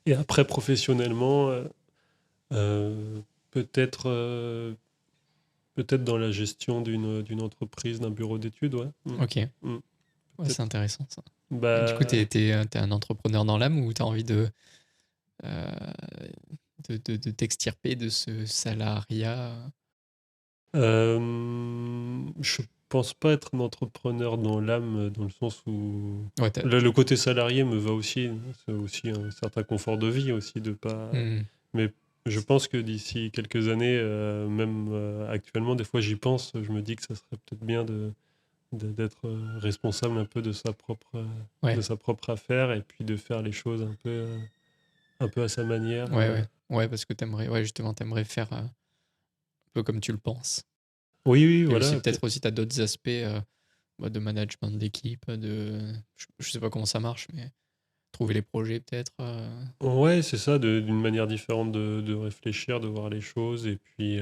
Et après, professionnellement, euh, peut-être peut-être dans la gestion d'une entreprise, d'un bureau d'études, ouais. Ok. Mm. Ouais, c'est intéressant ça. Et du coup, Bah, t'es un entrepreneur dans l'âme ou t'as envie euh, de t'extirper de ce salariat? je pense pas être un entrepreneur dans l'âme, dans le sens où Ouais, le côté salarié me va aussi. C'est aussi un certain confort de vie aussi de pas. Hmm. Mais je pense que d'ici quelques années, même actuellement, des fois j'y pense, je me dis que ça serait peut-être bien d'être responsable un peu Ouais, de sa propre affaire et puis de faire les choses un peu à sa manière. ouais. Ouais, parce que ouais, justement, t'aimerais faire un peu comme tu le penses. Oui, oui, Et aussi, voilà. peut-être aussi, t'as d'autres aspects bah, de management d'équipe, je sais pas comment ça marche, mais trouver les projets peut-être. Ouais, c'est ça, d'une manière différente de réfléchir, de voir les choses. Et puis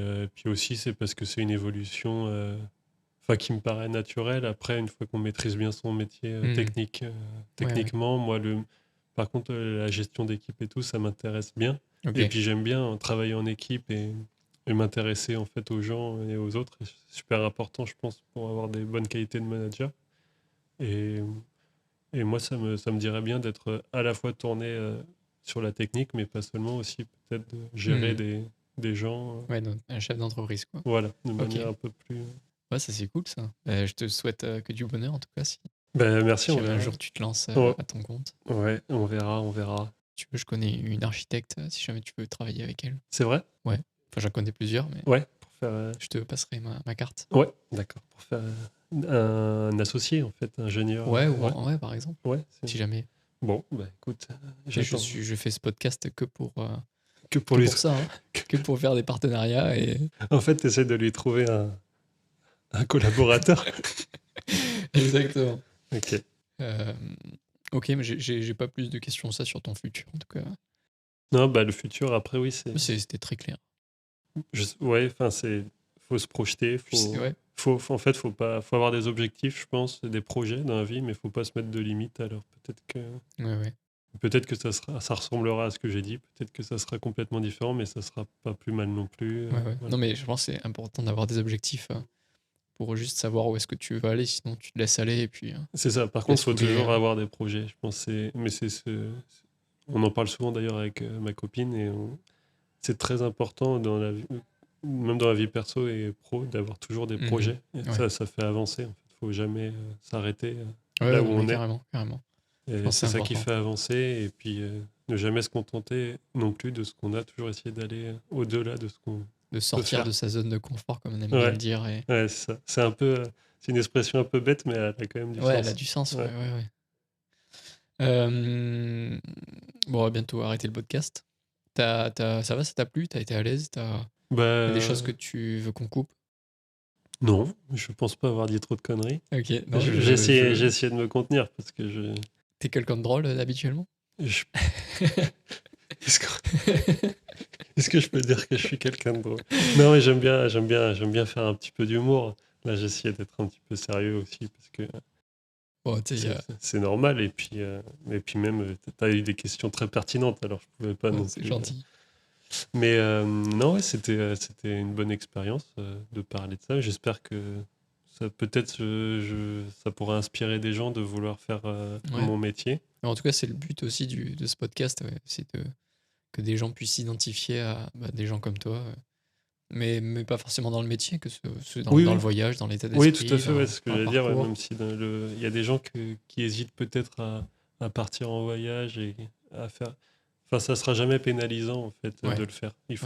aussi, c'est parce que c'est une évolution enfin, qui me paraît naturelle. Après, une fois qu'on maîtrise bien son métier Hmm. Ouais. techniquement, moi, par contre, la gestion d'équipe et tout, ça m'intéresse bien. Et Ok. puis, j'aime bien travailler en équipe et m'intéresser en fait aux gens et aux autres. Et c'est super important, je pense, pour avoir des bonnes qualités de manager. Et, et moi, ça me dirait bien d'être à la fois tourné sur la technique, mais pas seulement, aussi peut-être de gérer Hmm. des gens, Ouais, donc, un chef d'entreprise, quoi. voilà, de Ok. manière un peu plus. Ouais, ça c'est cool ça. Je te souhaite que du bonheur en tout cas Ben, merci, si on jamais un verra. jour tu te lances Oh, à ton compte. ouais, on verra, on verra. Tu veux, je connais une architecte si jamais tu veux travailler avec elle. C'est vrai? Ouais. Enfin, j'en connais plusieurs, mais Ouais, pour faire. je te passerai ma carte. Ouais, d'accord. Pour faire un associé, en fait, ingénieur. Ouais, Ouais, ouais, par exemple. ouais. Si jamais. Bon, bah écoute, Et j'attends. je fais ce podcast Que pour que lui. pour ça, hein. Que pour faire des partenariats et. En fait, t'essaies de lui trouver un collaborateur. Exactement. Ok. Euh, ok, mais j'ai pas plus de questions que ça sur ton futur en tout cas. Non, bah le futur, après, oui, C'était très clair. Ouais, enfin, faut se projeter, Ouais. en fait, faut avoir des objectifs, je pense, des projets dans la vie, mais faut pas se mettre de limites. Alors Ouais. peut-être que ça ressemblera à ce que j'ai dit, peut-être que ça sera complètement différent, mais ça sera pas plus mal non plus. Ouais. Voilà. Non, mais je pense que c'est important d'avoir des objectifs pour juste savoir où est-ce que tu veux aller, sinon tu te laisses aller et puis C'est ça. Par te contre, il laisses faut saouler. toujours avoir des projets. Je pense, on en parle souvent d'ailleurs avec ma copine et c'est très important même dans la vie perso et pro, d'avoir toujours des projets. Et Ouais. ça fait avancer. En fait, faut jamais s'arrêter Ouais, là où non, mais on est. carrément. Je Et pense que c'est c'est ça qui important. fait avancer. Et puis ne jamais se contenter non plus de ce qu'on a. Toujours essayer d'aller au-delà de ce qu'on De peut sortir faire. de sa zone de confort, comme on aime bien le Ouais, dire. Et... ouais, c'est ça. C'est un peu, c'est une expression un peu bête, mais elle a quand même du Ouais, elle a sens. du sens. Ouais. Ouais. Bon, on va bientôt arrêter le podcast. Ça va, ça t'a plu? T'as été à l'aise? Y a des choses Bah que tu veux qu'on coupe? non, je pense pas avoir dit trop de conneries. Ok, non, J'ai essayé de me contenir parce que T'es quelqu'un de drôle habituellement? je- est-ce que, est-ce que je peux dire que je suis quelqu'un de drôle? Non, mais j'aime bien faire un petit peu d'humour. Là, j'essayais d'être un petit peu sérieux aussi parce que Bon, tu sais, c'est normal. Et puis même, tu as eu des questions très pertinentes, alors je pouvais pas non c'est plus. gentil. Mais non, ouais, c'était une bonne expérience de parler de ça. J'espère que ça peut-être ça pourrait inspirer des gens de vouloir faire Ouais. mon métier. En tout cas, c'est le but aussi de ce podcast, ouais, c'est que des gens puissent s'identifier à des gens comme toi, mais pas forcément dans le métier, que ce dans, Oui, dans oui. le voyage, dans l'état Oui, tout d'esprit, à fait, ouais, c'est ce que dans le j'allais dire, ouais, parcours. même si il y a des gens qui hésitent peut-être à partir en voyage et à faire. Enfin, ça sera jamais pénalisant en fait Ouais. de le faire. Ouais.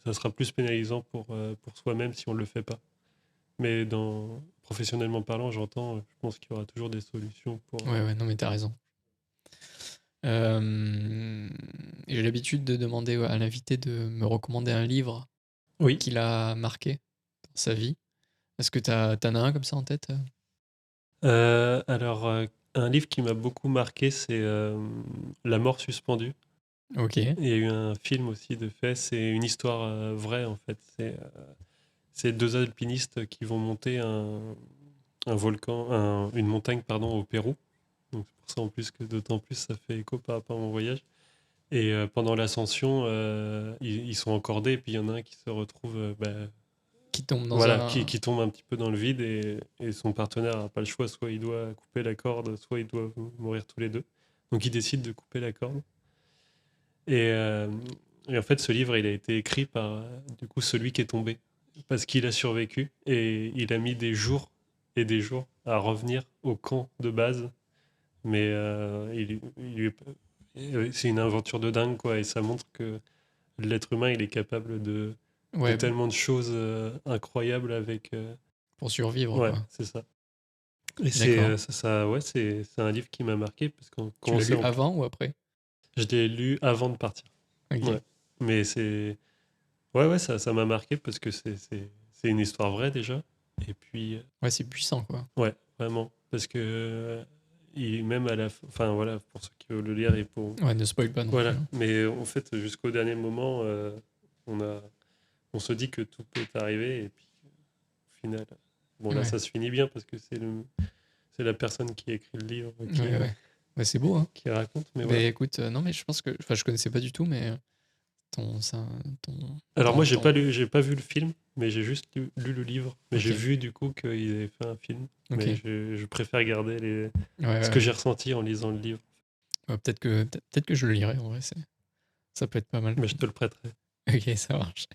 Ça sera plus pénalisant pour soi-même si on le fait pas. Mais professionnellement parlant, j'entends, je pense qu'il y aura toujours des solutions pour. Ouais, non, mais t'as raison. J'ai l'habitude de demander à l'invité de me recommander un livre Oui. qu'il a marqué dans sa vie. Est-ce que t'en as un comme ça en tête? Alors, un livre qui m'a beaucoup marqué, c'est La mort suspendue. Ok. Il y a eu un film aussi de fait. C'est une histoire vraie en fait. C'est deux alpinistes qui vont monter un volcan, une montagne pardon, au Pérou. Donc c'est pour ça en plus que d'autant plus ça fait écho par rapport à mon voyage. Et pendant l'ascension, ils sont encordés et puis il y en a un qui se retrouve Qui tombe dans voilà, un. qui tombe un petit peu dans le vide et son partenaire n'a pas le choix. Soit il doit couper la corde, soit ils doivent mourir tous les deux. Donc il décide de couper la corde. Et, euh, et en fait, ce livre, il a été écrit par du coup celui qui est tombé parce qu'il a survécu et il a mis des jours et des jours à revenir au camp de base. Mais c'est une aventure de dingue quoi, et ça montre que l'être humain, il est capable de Ouais, tellement de choses incroyables avec. pour survivre, Ouais, quoi. c'est ça. Et D'accord. ouais, c'est un livre qui m'a marqué parce qu'on Tu l'as lu avant ou après? je l'ai lu avant de partir. Ok. Ouais. Mais ouais, ça m'a marqué parce que c'est une histoire vraie déjà. Et puis, Ouais, c'est puissant, quoi. ouais, vraiment. Parce que, même à enfin voilà, pour ceux qui veulent le lire et pour. Ouais, ne spoil pas non plus, Voilà. hein. Mais en fait, jusqu'au dernier moment, on a, on se dit que tout peut arriver. Et puis, au final, bon, là, Ouais. ça se finit bien parce que c'est la personne qui a écrit le livre Ouais. Ouais, c'est beau, hein. qui raconte. Mais Mais voilà. écoute, non, mais je pense que. Enfin, je connaissais pas du tout, mais ton. Alors moi, ton- j'ai pas vu le film, mais j'ai juste lu le livre. Mais Ok. j'ai vu du coup qu'ils avaient fait un film. Ok. Mais je préfère garder Ouais, ce que j'ai ressenti en lisant le livre. ouais, peut-être que je le lirai, en vrai, ça peut être pas mal. Mais je te le prêterai. Ok, ça marche.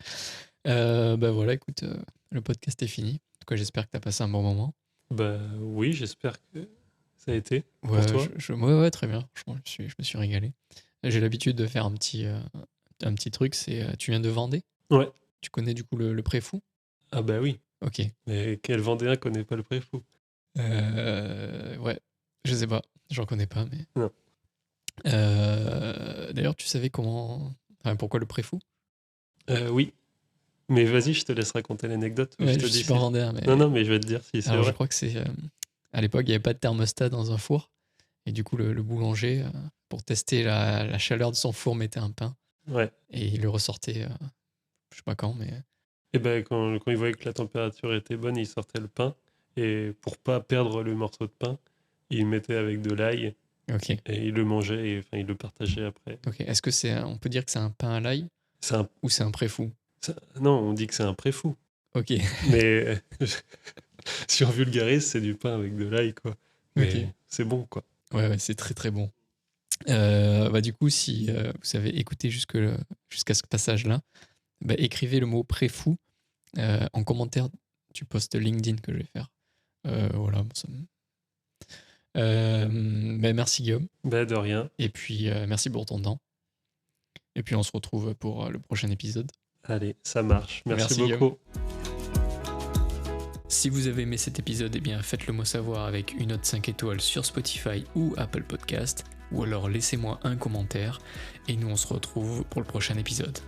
Bah voilà, écoute, le podcast est fini. En tout cas, j'espère que t'as passé un bon moment. Bah oui, j'espère que ça a été pour Ouais, toi. ouais, très bien. Franchement, je me suis régalé. J'ai l'habitude de faire un petit truc, c'est tu viens de Vendée? Ouais. Tu connais du coup le Préfou? Ah bah oui. Ok. Mais quel Vendéen connaît pas le Préfou? Ouais, je sais pas, j'en connais pas, mais. Non. D'ailleurs, tu savais pourquoi le Préfou? Oui. Mais vas-y, je te laisse raconter l'anecdote. Ou Ouais, je te je dis suis pas si. vendéen, mais. Non, mais je vais te dire si c'est Alors, je vrai. crois que c'est. À l'époque, il n'y avait pas de thermostat dans un four. Et du coup, le boulanger, pour tester la chaleur de son four, mettait un pain. Ouais. Et il le ressortait, je sais pas quand, mais. Et ben quand il voyait que la température était bonne, il sortait le pain. Et pour pas perdre le morceau de pain, il le mettait avec de l'ail. Ok. Et il le mangeait et enfin, il le partageait après. Ok. Est-ce que on peut dire que c'est un pain à l'ail C'est un, ou c'est un préfou? non, on dit que c'est un préfou. Ok. Mais si on vulgarise, c'est du pain avec de l'ail, quoi. Mais Ok. c'est bon, quoi. Ouais, c'est très très bon. Du coup, si vous avez écouté jusqu'à ce passage-là, écrivez le mot préfou en commentaire du post LinkedIn que je vais faire. Voilà. Merci Guillaume. De rien. Et puis merci pour ton temps. Et puis on se retrouve pour le prochain épisode. Allez, ça marche. Merci beaucoup. Guillaume. Si vous avez aimé cet épisode, faites-le moi savoir avec une note 5 étoiles sur Spotify ou Apple Podcast, ou alors laissez-moi un commentaire, et nous on se retrouve pour le prochain épisode.